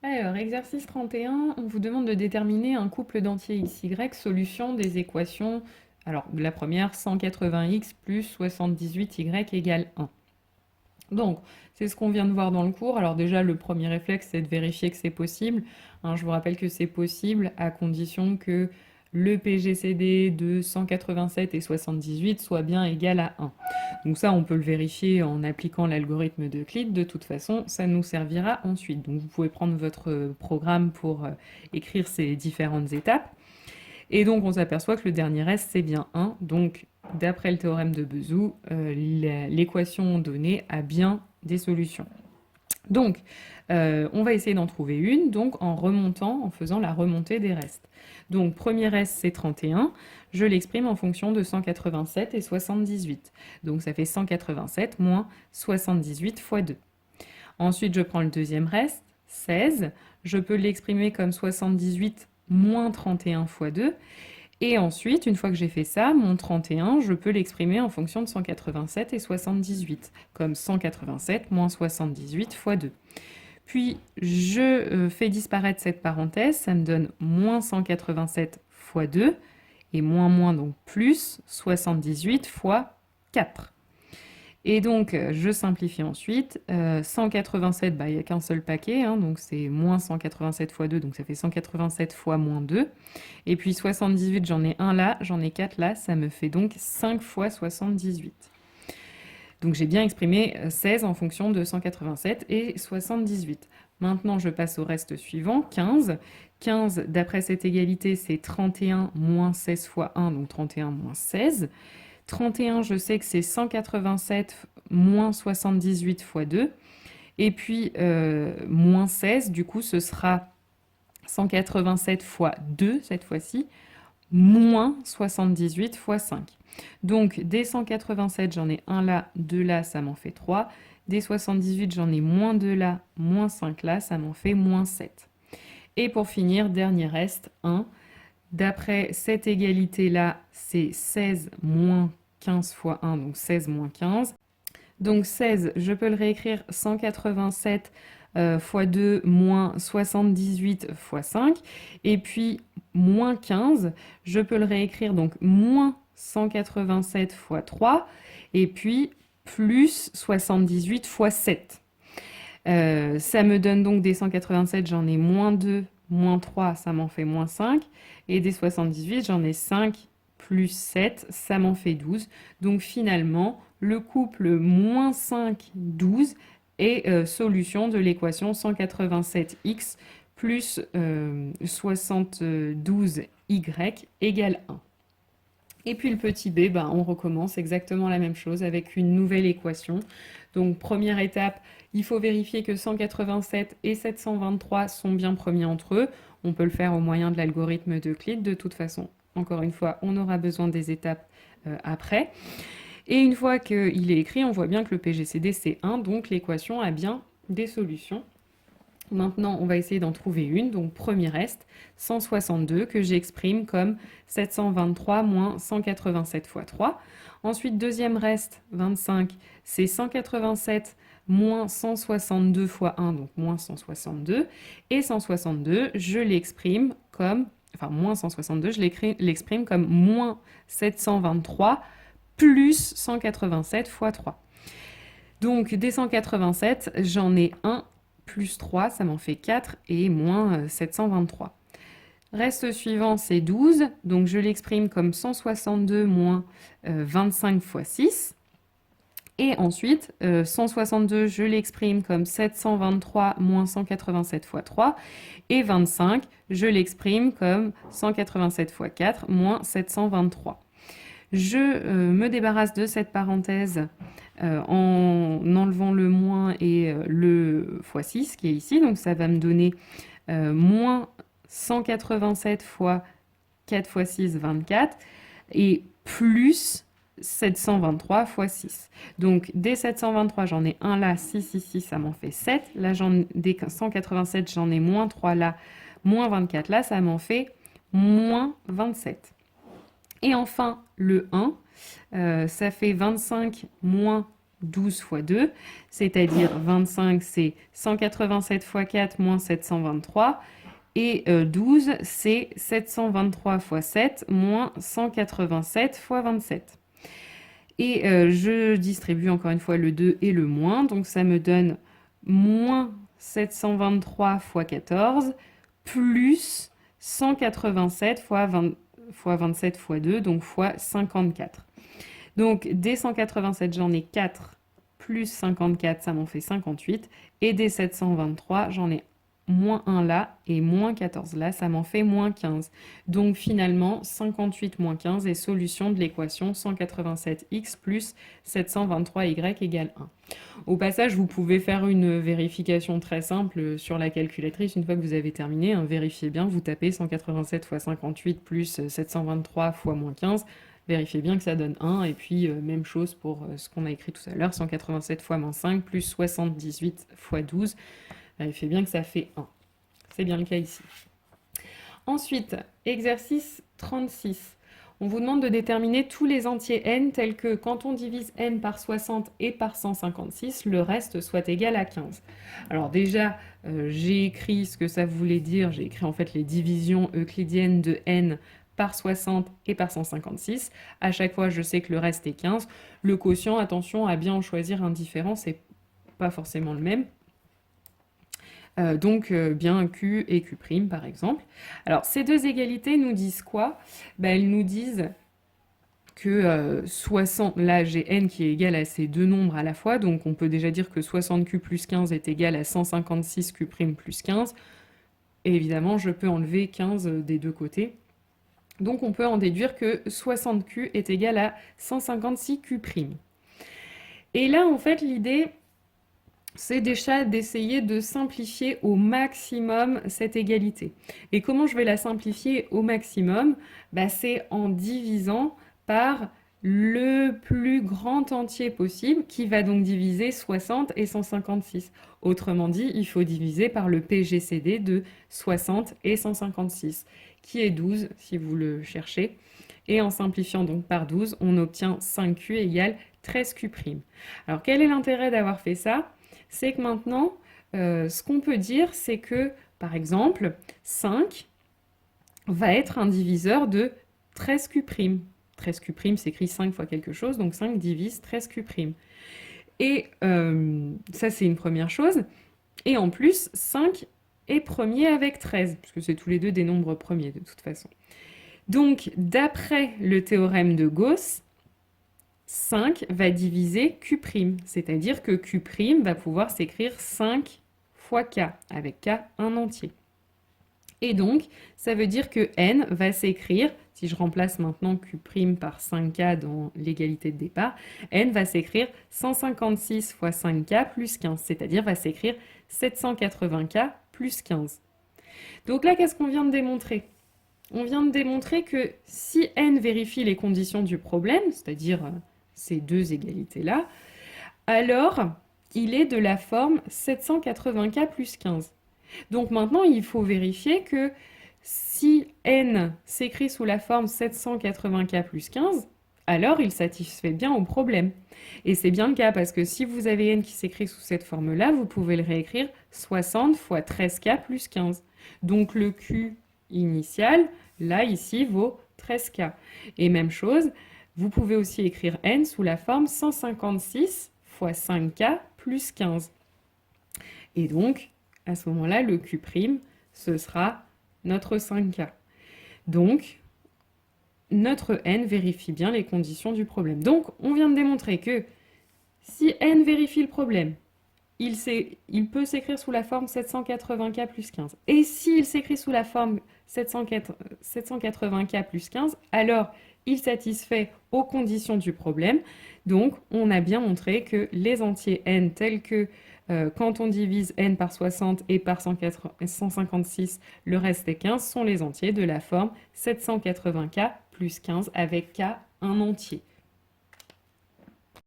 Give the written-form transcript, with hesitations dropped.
Alors, exercice 31, on vous demande de déterminer un couple d'entiers x, y, solution des équations. Alors, la première, 180x plus 78y égale 1. Donc, c'est ce qu'on vient de voir dans le cours. Alors déjà, le premier réflexe, c'est de vérifier que c'est possible. Hein, je vous rappelle que c'est possible à condition que le PGCD de 187 et 78 soit bien égal à 1. Donc ça, on peut le vérifier en appliquant l'algorithme d'Euclide. De toute façon, ça nous servira ensuite. Donc vous pouvez prendre votre programme pour écrire ces différentes étapes. Et donc on s'aperçoit que le dernier reste, c'est bien 1. Donc d'après le théorème de Bezout, l'équation donnée a bien des solutions. Donc, on va essayer d'en trouver une, donc en remontant, en faisant la remontée des restes. Donc, premier reste, c'est 31. Je l'exprime en fonction de 187 et 78. Donc, ça fait 187 moins 78 fois 2. Ensuite, je prends le deuxième reste, 16. Je peux l'exprimer comme 78 moins 31 fois 2. Et ensuite, une fois que j'ai fait ça, mon 31, je peux l'exprimer en fonction de 187 et 78, comme 187 moins 78 fois 2. Puis, je fais disparaître cette parenthèse, ça me donne moins 187 fois 2, et moins, donc plus 78 fois 4. Et donc, je simplifie ensuite. 187, il n'y a qu'un seul paquet, hein, donc c'est moins 187 fois 2, donc ça fait 187 fois moins 2. Et puis 78, j'en ai un là, j'en ai 4 là, ça me fait donc 5 fois 78. Donc j'ai bien exprimé 16 en fonction de 187 et 78. Maintenant, je passe au reste suivant, 15. 15, d'après cette égalité, c'est 31 moins 16 fois 1, donc 31 moins 16. 31, je sais que c'est 187 moins 78 fois 2. Et puis, moins 16, du coup, ce sera 187 fois 2, cette fois-ci, moins 78 fois 5. Donc, des 187, j'en ai 1 là, 2 là, ça m'en fait 3. Des 78, j'en ai moins 2 là, moins 5 là, ça m'en fait moins 7. Et pour finir, dernier reste, 1. D'après cette égalité-là, c'est 16 moins 15 fois 1, donc 16 moins 15. Donc 16, je peux le réécrire 187 fois 2 moins 78 fois 5. Et puis moins 15, je peux le réécrire donc moins 187 fois 3. Et puis plus 78 fois 7. Ça me donne donc des 187, j'en ai moins 2, moins 3, ça m'en fait moins 5. Et des 78, j'en ai 5 plus 7, ça m'en fait 12. Donc finalement, le couple moins 5, 12 est solution de l'équation 187x plus 72y égale 1. Et puis le petit b, ben, on recommence exactement la même chose avec une nouvelle équation. Donc première étape, il faut vérifier que 187 et 723 sont bien premiers entre eux. On peut le faire au moyen de l'algorithme d'Euclide. De toute façon, encore une fois, on aura besoin des étapes après. Et une fois qu'il est écrit, on voit bien que le PGCD c'est 1, donc l'équation a bien des solutions. Maintenant, on va essayer d'en trouver une. Donc, premier reste, 162, que j'exprime comme 723 moins 187 fois 3. Ensuite, deuxième reste, 25, c'est 187 moins 162 fois 1, donc moins 162. Et 162, je l'exprime comme, enfin, moins 162, je l'exprime comme moins 723 plus 187 fois 3. Donc, des 187, j'en ai 1 plus 3, ça m'en fait 4, et moins 723. Reste suivant, c'est 12, donc je l'exprime comme 162 moins 25 fois 6. Et ensuite, 162, je l'exprime comme 723 moins 187 fois 3. Et 25, je l'exprime comme 187 fois 4 moins 723. Je me débarrasse de cette parenthèse en enlevant le moins et le x6 qui est ici. Donc ça va me donner moins 187 fois 4 fois 6, 24, et plus 723 fois 6. Donc des 723, j'en ai 1 là, 6, 6, 6, ça m'en fait 7. Là, des 187, j'en ai moins 3 là, moins 24 là, ça m'en fait moins 27. Et enfin, le 1, ça fait 25 moins 12 fois 2, c'est-à-dire 25, c'est 187 fois 4 moins 723. Et 12, c'est 723 fois 7 moins 187 fois 27. Et je distribue encore une fois le 2 et le moins, donc ça me donne moins 723 fois 14 plus 187 fois 27 fois 2, donc fois 54. Donc des 187, j'en ai 4 plus 54, ça m'en fait 58. Et des 723, j'en ai moins 1 là et moins 14 là, ça m'en fait moins 15. Donc finalement, 58 moins 15 est solution de l'équation 187x plus 723y égale 1. Au passage, vous pouvez faire une vérification très simple sur la calculatrice. Une fois que vous avez terminé, vérifiez bien, vous tapez 187 fois 58 plus 723 fois moins 15. Vérifiez bien que ça donne 1. Et puis, même chose pour ce qu'on a écrit tout à l'heure, 187 fois moins 5 plus 78 fois 12. Vérifiez bien que ça fait 1. C'est bien le cas ici. Ensuite, exercice 36. On vous demande de déterminer tous les entiers n tels que quand on divise n par 60 et par 156, le reste soit égal à 15. Alors déjà, j'ai écrit ce que ça voulait dire. J'ai écrit en fait les divisions euclidiennes de n par 60 et par 156. À chaque fois, je sais que le reste est 15. Le quotient, attention à bien en choisir un différent, c'est pas forcément le même. Donc bien Q et Q' par exemple. Alors ces deux égalités nous disent quoi? Elles nous disent que 60, là j'ai n qui est égal à ces deux nombres à la fois, donc on peut déjà dire que 60Q plus 15 est égal à 156Q' plus 15. Et évidemment, je peux enlever 15 des deux côtés. Donc on peut en déduire que 60Q est égal à 156Q'. Et là, en fait, l'idée, c'est déjà d'essayer de simplifier au maximum cette égalité. Et comment je vais la simplifier au maximum? C'est en divisant par le plus grand entier possible, qui va donc diviser 60 et 156. Autrement dit, il faut diviser par le PGCD de 60 et 156, qui est 12 si vous le cherchez. Et en simplifiant donc par 12, on obtient 5Q égale 13Q'. Alors quel est l'intérêt d'avoir fait ça? C'est que maintenant, ce qu'on peut dire, c'est que, par exemple, 5 va être un diviseur de 13Q'. 13Q' s'écrit 5 fois quelque chose, donc 5 divise 13Q'. Et ça, c'est une première chose. Et en plus, 5 est premier avec 13, puisque c'est tous les deux des nombres premiers de toute façon. Donc, d'après le théorème de Gauss, 5 va diviser Q', c'est-à-dire que Q' va pouvoir s'écrire 5 fois K, avec K un entier. Et donc, ça veut dire que N va s'écrire, si je remplace maintenant Q' par 5K dans l'égalité de départ, N va s'écrire 156 fois 5K plus 15, c'est-à-dire va s'écrire 780K plus 15. Donc là, qu'est-ce qu'on vient de démontrer? On vient de démontrer que si N vérifie les conditions du problème, c'est-à-dire ces deux égalités-là, alors il est de la forme 780K plus 15. Donc maintenant, il faut vérifier que si N s'écrit sous la forme 780K plus 15, alors il satisfait bien au problème. Et c'est bien le cas, parce que si vous avez N qui s'écrit sous cette forme-là, vous pouvez le réécrire 60 fois 13K plus 15. Donc le Q initial, là, ici, vaut 13K. Et même chose, vous pouvez aussi écrire N sous la forme 156 fois 5K plus 15. Et donc, à ce moment-là, le Q', ce sera notre 5K. Donc, notre N vérifie bien les conditions du problème. Donc, on vient de démontrer que si N vérifie le problème, il peut s'écrire sous la forme 780K plus 15. Et s'il s'écrit sous la forme 780K plus 15, alors il satisfait aux conditions du problème. Donc, on a bien montré que les entiers n tels que quand on divise n par 60 et par 156, le reste est 15, sont les entiers de la forme 780K plus 15 avec K un entier.